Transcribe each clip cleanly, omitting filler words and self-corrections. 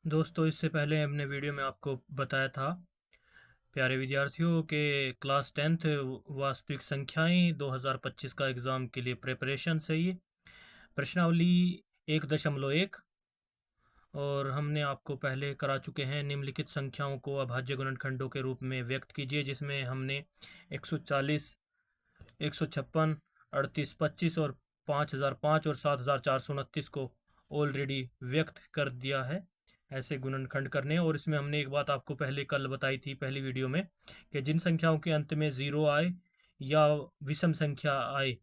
दोस्तों, इससे पहले हमने वीडियो में आपको बताया था प्यारे विद्यार्थियों के क्लास 10th वास्तविक संख्याएं 2025 का एग्ज़ाम के लिए प्रिपरेशन से ये प्रश्नावली 1.1 और हमने आपको पहले करा चुके हैं। निम्नलिखित संख्याओं को अभाज्य गुणनखंडों के रूप में व्यक्त कीजिए, जिसमें हमने 140, 156, 38, 25 और 5005 और 7429 को ऑलरेडी व्यक्त कर दिया है ऐसे गुणनखंड करने। और इसमें हमने एक बात आपको पहले कल बताई थी पहली वीडियो में कि जिन संख्याओं के अंत में ज़ीरो आए या विषम संख्या आए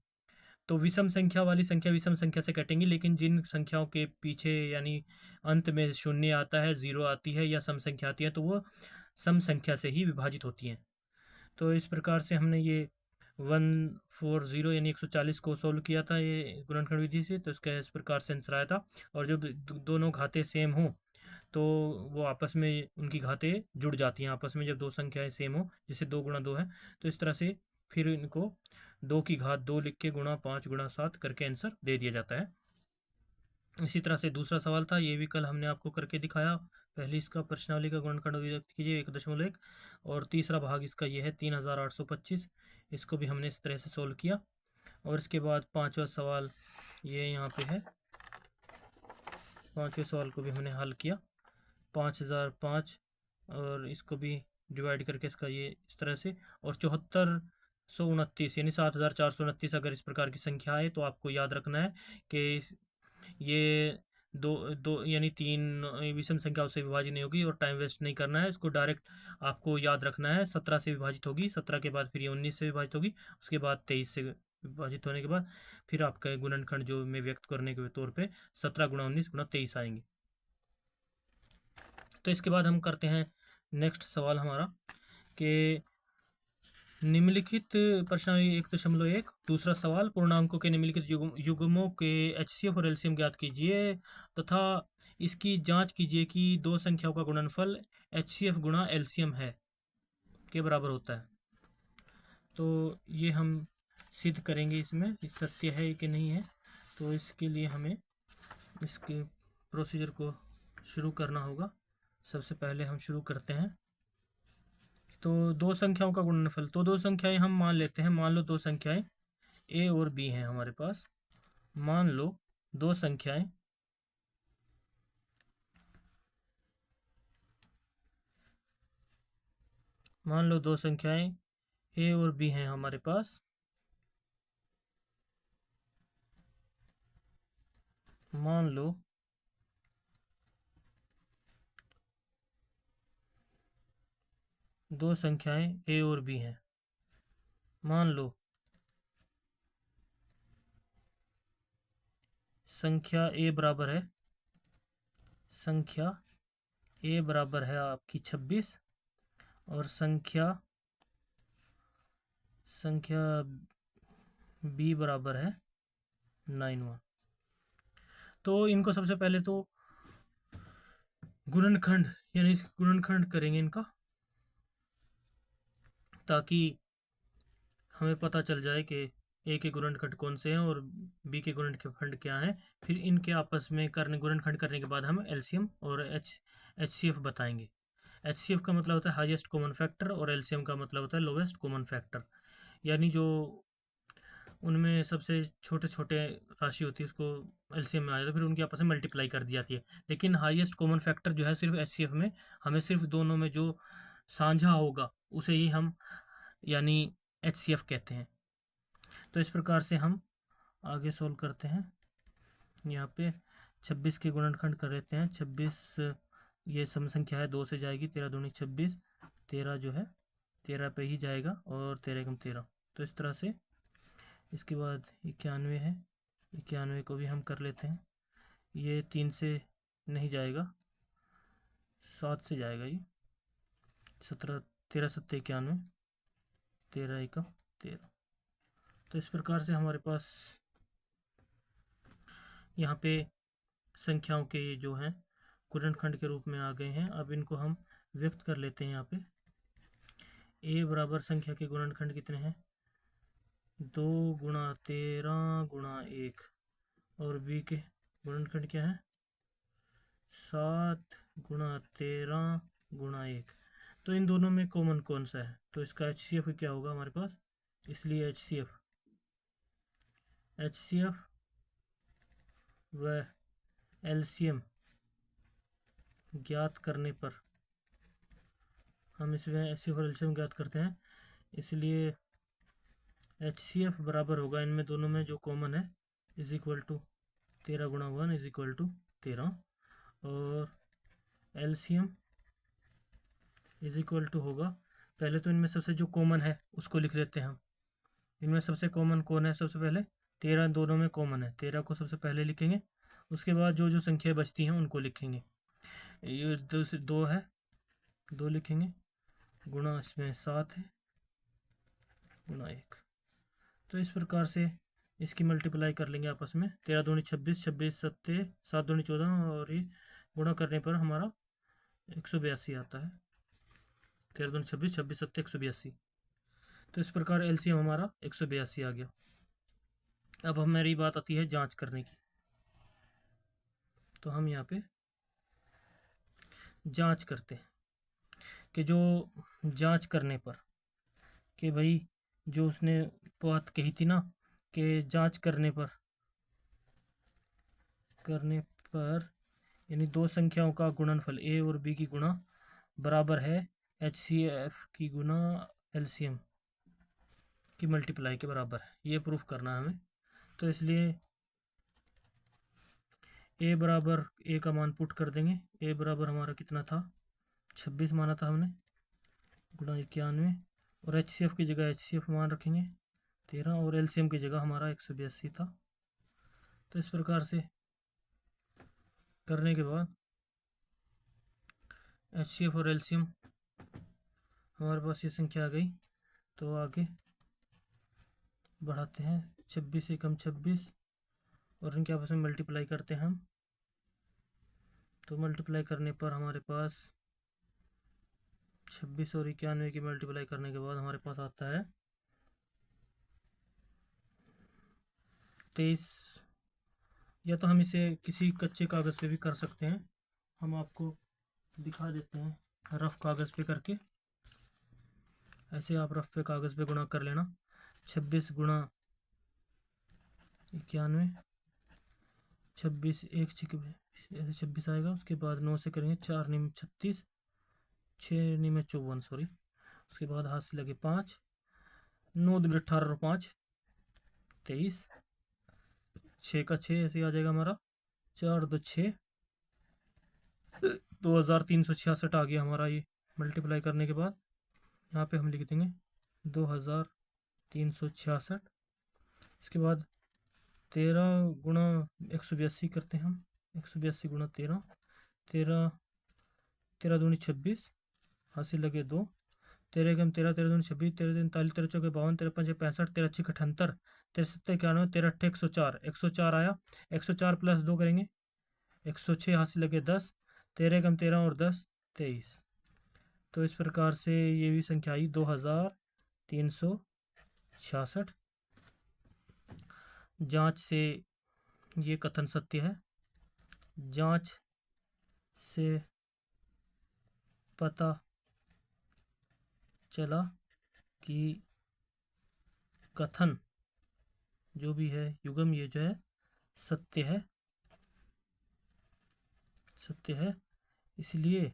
तो विषम संख्या वाली संख्या विषम संख्या से कटेंगी, लेकिन जिन संख्याओं के पीछे यानी अंत में शून्य आता है, ज़ीरो आती है या सम संख्या आती है तो वो सम संख्या से ही विभाजित होती हैं। तो इस प्रकार से हमने ये 140 यानी 140 को सोल्व किया था ये गुणनखंड विधि से। तो इसका इस प्रकार से आंसर आया था। और जब दोनों घातें सेम हों तो वो आपस में उनकी घातें जुड़ जाती हैं आपस में, जब दो संख्याएं सेम हो, जैसे 2 गुणा 2 है तो इस तरह से फिर इनको 2 की घात 2 लिख के गुणा 5 गुणा 7 करके आंसर दे दिया जाता है। इसी तरह से दूसरा सवाल था, ये भी कल हमने आपको करके दिखाया। पहले इसका प्रश्नावली का गुणनखंड व्यक्त कीजिए 1.1 और तीसरा भाग इसका ये है 3825। इसको भी हमने इस तरह से सोल्व किया। और इसके बाद पांचवा सवाल ये यहाँ पे है। पांचवें सवाल को भी हमने हल किया 5005 और इसको भी डिवाइड करके इसका ये इस तरह से। और 7429 यानी 7429 अगर इस प्रकार की संख्या है तो आपको याद रखना है कि ये दो दो यानी तीन विषम संख्याओं से विभाजित नहीं होगी और टाइम वेस्ट नहीं करना है। इसको डायरेक्ट आपको याद रखना है 17 से विभाजित होगी, 17 के बाद फिर ये 19 से विभाजित होगी, उसके बाद 23 से विभाजित होने के बाद फिर आपका गुणनखंड जो मैं व्यक्त करने के तौर पे 17 गुणा 19 गुणा 23 आएंगे। तो इसके बाद हम करते हैं नेक्स्ट सवाल हमारा कि निम्नलिखित प्रश्नावली 1.1 दूसरा सवाल, पूर्णांकों के निम्नलिखित युग्मों के एचसीएफ और एलसीएम ज्ञात कीजिए तथा इसकी जांच कीजिए कि दो संख्याओं का गुणनफल एचसीएफ गुणा एलसीएम है के बराबर होता है। तो ये हम सिद्ध करेंगे इसमें सत्य है कि नहीं है। तो इसके लिए हमें इसके प्रोसीजर को शुरू करना होगा। सबसे पहले हम शुरू करते हैं। तो दो संख्याओं का गुणनफल, तो दो संख्याएं हम मान लेते हैं। मान लो दो संख्याएं ए और बी हैं हमारे पास। मान लो दो संख्याएं मान लो दो संख्याएं ए और बी हैं हमारे पास। मान लो दो संख्याएं ए और बी हैं। मान लो संख्या ए बराबर है संख्या ए बराबर है आपकी 26 और संख्या बी बराबर है 91। तो इनको सबसे पहले तो गुणनखंड यानी गुणनखंड करेंगे इनका, ताकि हमें पता चल जाए कि ए के गुणनखंड कौन से हैं और बी के गुणनखंड क्या हैं। फिर इनके आपस में गुणनखंड करने के बाद हम एलसीएम और एचसीएफ बताएंगे। एचसीएफ का मतलब होता है हाईएस्ट कॉमन फैक्टर और एलसीएम का मतलब होता है लोवेस्ट कॉमन फैक्टर, यानी जो उनमें सबसे छोटे छोटे राशि होती है उसको एलसीएम में आ जाता है, फिर उनकी आपस में मल्टीप्लाई कर दी जाती है। लेकिन हाईएस्ट कॉमन फैक्टर जो है सिर्फ एचसीएफ में हमें सिर्फ दोनों में जो साझा होगा उसे ही हम यानी एचसीएफ कहते हैं। तो इस प्रकार से हम आगे सोल्व करते हैं। यहाँ पे 26 के गुणनखंड कर लेते हैं। 26 ये सम संख्या है, 2 से जाएगी, 13 दूनी 26, 13 जो है 13 पे ही जाएगा और 13 एकम 13। तो इस तरह से इसके बाद 91 है, 91 को भी हम कर लेते हैं। ये 3 से नहीं जाएगा, 7 से जाएगा। ये 17, 13 7 91, 13 एकम 13। तो इस प्रकार से हमारे पास यहाँ पे संख्याओं के जो हैं गुणनखंड के रूप में आ गए हैं। अब इनको हम व्यक्त कर लेते हैं। यहाँ पे ए बराबर संख्या के गुणनखंड कितने हैं, 2 गुणा 13 गुणा 1 और बी के गुणनखंड क्या है 7 गुणा 13 गुणा 1। तो इन दोनों में कॉमन कौन सा है? तो इसका HCF क्या होगा हमारे पास, इसलिए HCF व LCM ज्ञात करने पर हम इसमें HCF और LCM ज्ञात करते हैं, इसलिए HCF बराबर होगा इनमें दोनों में जो कॉमन है इज इक्वल टू 13 गुणा 1 इज इक्वल टू 13, और LCM इज इक्वल टू होगा, पहले तो इनमें सबसे जो कॉमन है उसको लिख लेते हैं हम। इनमें सबसे कॉमन कौन है? सबसे पहले 13 दोनों में कॉमन है, 13 को सबसे पहले लिखेंगे, उसके बाद जो जो संख्या बचती हैं उनको लिखेंगे। ये दो है, 2 लिखेंगे, गुणा इसमें 7 है, गुणा 1। तो इस प्रकार से इसकी मल्टीप्लाई कर लेंगे आपस में, 13 दूनी 26, 26 सत्ते 7 दूनी 14, और ये गुणा करने पर हमारा 182 आता है। 13 दूनी 26, 26 सत्ते 182। तो इस प्रकार LCM हमारा 182 आ गया। अब हमारी बात आती है जांच करने की, तो हम यहाँ पे जांच करते हैं कि जो जांच करने पर कि भाई जो उसने बात कही थी ना कि जांच करने पर यानी दो संख्याओं का गुणनफल A और B की गुणा बराबर है HCF की गुणा LCM की मल्टीप्लाई के बराबर है, ये प्रूफ करना है हमें। तो इसलिए A बराबर A का मान पुट कर देंगे। A बराबर हमारा कितना था, 26 माना था हमने, गुणा 91, और HCF की जगह HCF मान रखेंगे 13, और LCM की जगह हमारा 182 था। तो इस प्रकार से करने के बाद HCF और LCM हमारे पास ये संख्या आ गई। तो आगे बढ़ाते हैं, 26 से कम 26, और इनके आपस में मल्टीप्लाई करते हैं हम। तो मल्टीप्लाई करने पर हमारे पास 26 और 91 की मल्टीप्लाई करने के बाद हमारे पास आता है 23। या तो हम इसे किसी कच्चे कागज़ पे भी कर सकते हैं, हम आपको दिखा देते हैं रफ कागज़ पे करके। ऐसे आप रफ पे कागज़ पे गुणा कर लेना, 26 गुणा 91, 26 एक छिक ऐसे 26 आएगा, उसके बाद 9 से करेंगे, 4 नी में 36, 6 नी में 54, सॉरी, उसके बाद हाथ से लगे 5, 9 दूनी 18 और 5 23, 6 का 6 ऐसे आ जाएगा हमारा, 4 2 6, 2366 आ गया हमारा ये मल्टीप्लाई करने के बाद। यहाँ पे हम लिख देंगे 2366। इसके बाद 13 गुणा 182 करते हैं हम, 182 गुणा 13, 13 दूनी 26, हाथ से लगे 2, 13 कम 13, 13 दूनी 26, 13 43, 13 चौके 52, 13 पंजे 65, 13 छः 78, 13 सत्तर 91, 13 अट्ठे 104, 104 आया, 104 प्लस 2 करेंगे, 106, हाथ से लगे 10, 13 कम 13 और 10 23। तो इस प्रकार से ये भी संख्या आई 2366। जांच से ये कथन सत्य है। जांच से पता चला कि कथन जो भी है युग्म ये जो है सत्य है, इसलिए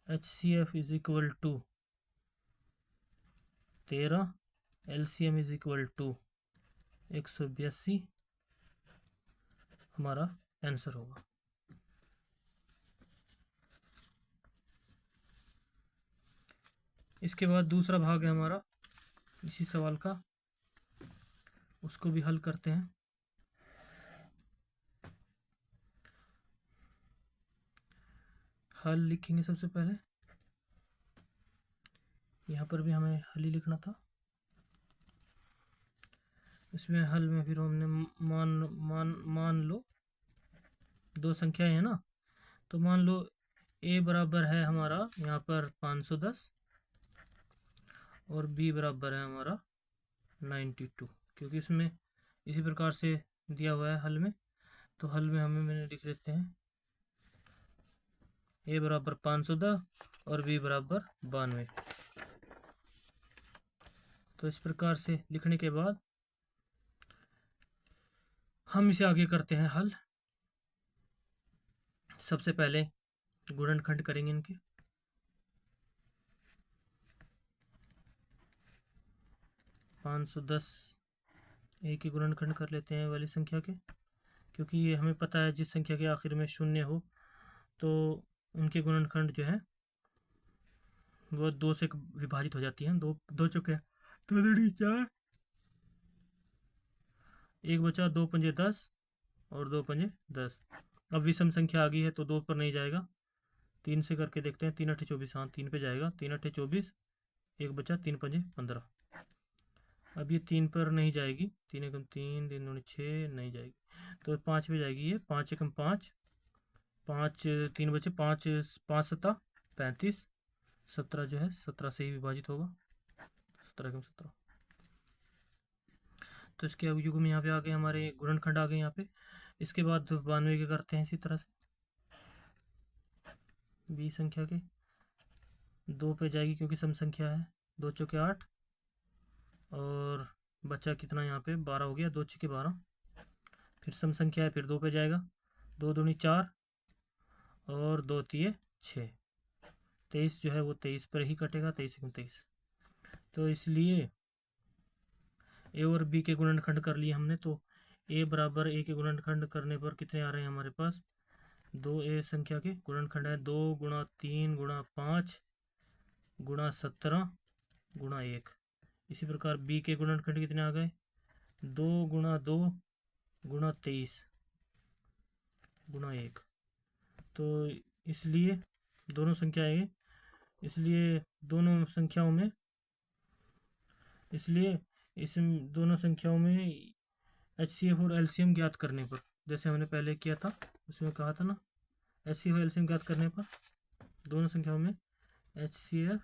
HCF is equal to 13, LCM is equal to 182 हमारा आंसर होगा। इसके बाद दूसरा भाग है हमारा इसी सवाल का, उसको भी हल करते हैं। हल लिखेंगे सबसे पहले, यहाँ पर भी हमें हल ही लिखना था। इसमें हल में फिर हमने मान लो दो संख्याएं है ना, तो मान लो A बराबर है हमारा यहाँ पर 510 और B बराबर है हमारा 92, क्योंकि इसमें इसी प्रकार से दिया हुआ है हल में। तो हल में मैंने लिख लेते हैं ए बराबर 510 और बी बराबर 92। तो इस प्रकार से लिखने के बाद हम इसे आगे करते हैं हल। सबसे पहले गुणनखंड करेंगे इनके। पाँच सौ दस ए के गुणनखंड कर लेते हैं वाली संख्या के, क्योंकि ये हमें पता है जिस संख्या के आखिर में शून्य हो तो उनके गुणनखंड जो है वो 2 से विभाजित हो जाती हैं। दो दो चुके तो 4, एक बचा, 2 पंजे 10 और 2 पंजे 10। अब विषम संख्या आ गई है तो 2 पर नहीं जाएगा, 3 से करके देखते हैं। 3 अठे 24, हाँ 3 पे जाएगा। 3 अठे 24, एक बचा, 3 पंजे 15। अब ये 3 पर नहीं जाएगी, 3 एकम 3, 3 दूनी 6 नहीं जाएगी, तो 5 पे जाएगी ये। 5 एकम 5, 5 3 बचे, 5 5 सत्ता 35, 17 जो है 17 से ही विभाजित होगा। 17 एकम 17। तो इसके युग्म यहाँ पे आ गए, हमारे गुणनखंड आ गए यहाँ पे। इसके बाद 92 के करते हैं इसी तरह से। बी संख्या के 2 पे जाएगी क्योंकि सम संख्या है। 2 चौके 8 और बचा कितना यहाँ पे 12 हो गया। 2 छक्के 12, फिर सम संख्या है, फिर 2 पे जाएगा। 2 दूनी 4 और 2 तिये 6, 23 जो है वो 23 पर ही कटेगा। 23 एकम 23। तो इसलिए ए और बी के गुणनखंड कर लिए हमने। तो ए बराबर ए के गुणनखंड करने पर कितने आ रहे हैं हमारे पास? 2 ए संख्या के गुणनखंड है 2 गुणा 3 गुणा 5 गुणा 17 गुणा 1। इसी प्रकार बी के गुणनखंड कितने आ गए? 2 गुणा 2 गुणा 23 गुणा 1। तो इसलिए दोनों संख्याएं, इसलिए दोनों संख्याओं में, इसलिए इस दोनों संख्याओं में HCF और LCM ज्ञात करने पर, जैसे हमने पहले किया था उसमें कहा था ना, HCF और LCM ज्ञात करने पर दोनों संख्याओं में HCF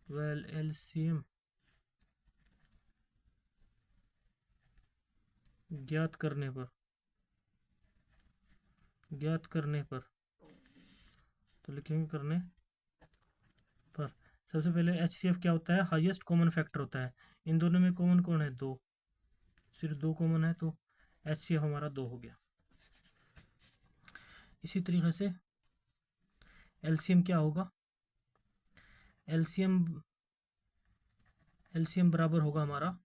व LCM ज्ञात करने पर तो लिखेंगे करने पर। सबसे पहले HCF क्या होता है? हाईएस्ट कॉमन फैक्टर होता है। इन दोनों में कॉमन कौन है? 2, सिर्फ 2 कॉमन है, तो HCF हमारा 2 हो गया। इसी तरीके से LCM क्या होगा? LCM बराबर होगा हमारा,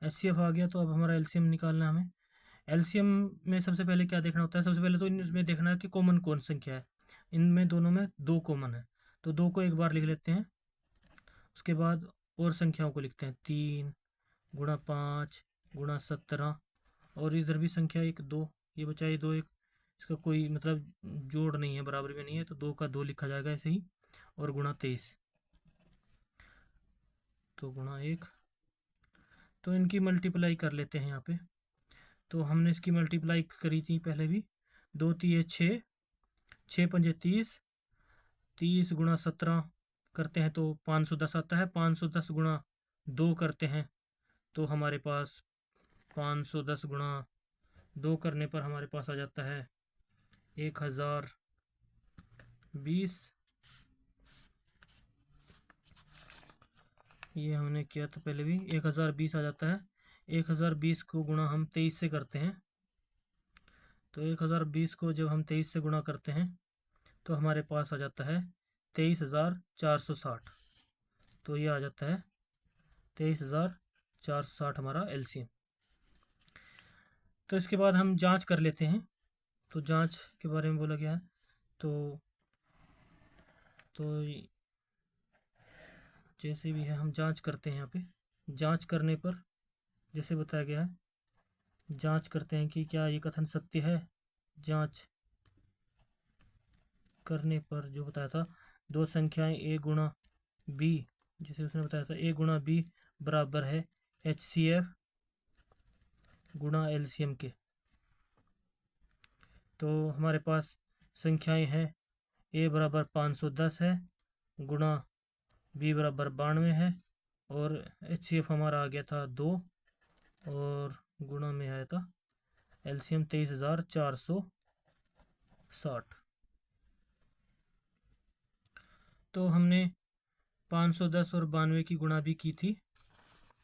HCF आ गया तो अब हमारा LCM निकालना है हमें। LCM में सबसे पहले क्या देखना होता है? सबसे पहले तो इसमें देखना है कि कॉमन कौन संख्या है। इनमें दोनों में 2 कॉमन है, तो 2 को एक बार लिख लेते हैं। उसके बाद और संख्याओं को लिखते हैं। 3 गुणा 5 गुणा 17 और इधर भी संख्या 1 2, ये बचा ये 2 1, इसका कोई मतलब जोड़ नहीं है, बराबर में नहीं है, तो 2 का 2 लिखा जाएगा ऐसे ही। और गुणा 23, तो गुणा 1। तो इनकी मल्टीप्लाई कर लेते हैं यहाँ पे। तो हमने इसकी मल्टीप्लाई करी थी पहले भी। 2 तिये 6, 6 पंजे 30, 30 गुणा 17 करते हैं तो 510 आता है। 510 गुणा 2 करते हैं तो हमारे पास 510 गुणा 2 करने पर हमारे पास आ जाता है 1020। ये हमने किया था पहले भी, 1020 आ जाता है। 1020 को गुणा हम 23 से करते हैं, तो 1020 को जब हम 23 से गुणा करते हैं तो हमारे पास आ जाता है 23,460। तो ये आ जाता है 23,460 हमारा LCM। तो इसके बाद हम जांच कर लेते हैं। तो जांच के बारे में बोला गया है, तो जैसे भी है हम जांच करते हैं। यहाँ पे जांच करने पर जैसे बताया गया है, जांच करते हैं कि क्या ये कथन सत्य है। जांच करने पर जो बताया था, 2 संख्याएं A गुणा B, जैसे उसने बताया था A गुणा B बराबर है HCF गुणा LCM के। तो हमारे पास संख्याएं हैं, A बराबर 510 है, गुणा B बराबर 92 है, और HCF हमारा आ गया था 2, और गुणा में आया था LCM 23,460। तो हमने 510 और 92 की गुणा भी की थी।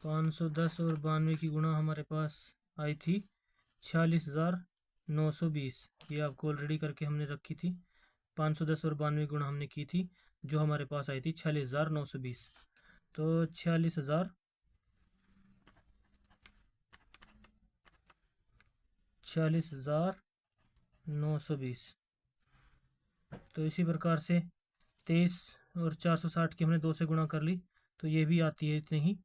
510 और 92 की गुणा हमारे पास आई थी 46,920। ये आपको ऑलरेडी करके हमने रखी थी। 510 और 92 गुणा हमने की थी, जो हमारे पास आई थी 46,920। तो 46,920। तो इसी प्रकार से 23 और 460 की हमने 2 से गुणा कर ली, तो ये भी आती है इतनी ही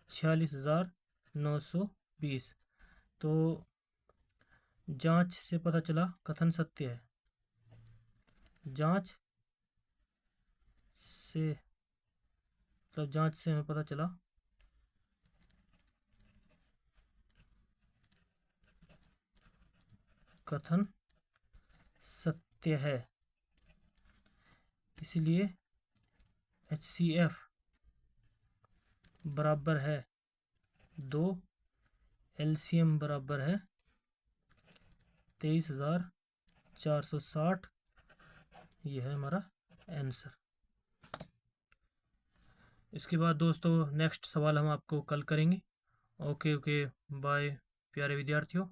46,920। तो जांच से पता चला कथन सत्य है। जांच से जांच से हमें पता चला कथन सत्य है। इसलिए HCF बराबर है 2, LCM बराबर है 23,460। यह है हमारा आंसर। इसके बाद दोस्तों नेक्स्ट सवाल हम आपको कल करेंगे। ओके बाय प्यारे विद्यार्थियों।